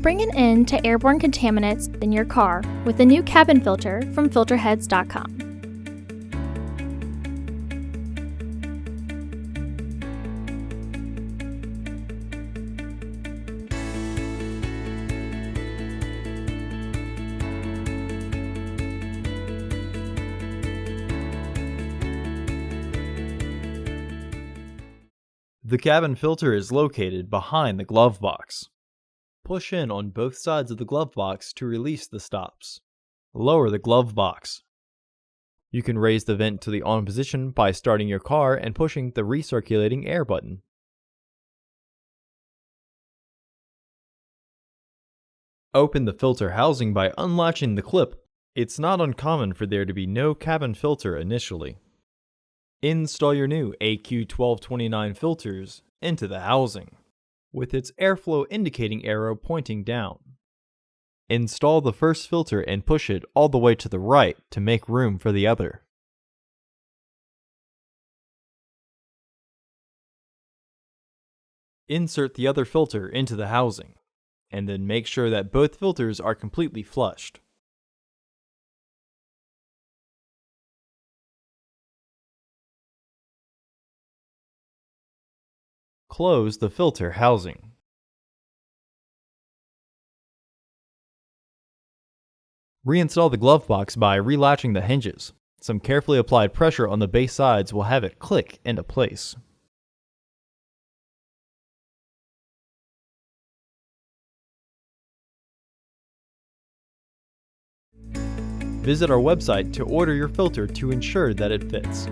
Bring an end to airborne contaminants in your car with the new cabin filter from Filterheads.com. The cabin filter is located behind the glove box. Push in on both sides of the glove box to release the stops. Lower the glove box. You can raise the vent to the on position by starting your car and pushing the recirculating air button. Open the filter housing by unlatching the clip. It's not uncommon for there to be no cabin filter initially. Install your new AQ1229 filters into the housing, with its airflow indicating arrow pointing down. Install the first filter and push it all the way to the right to make room for the other. Insert the other filter into the housing, and then make sure that both filters are completely flushed. Close the filter housing. Reinstall the glove box by relatching the hinges. Some carefully applied pressure on the base sides will have it click into place. Visit our website to order your filter to ensure that it fits.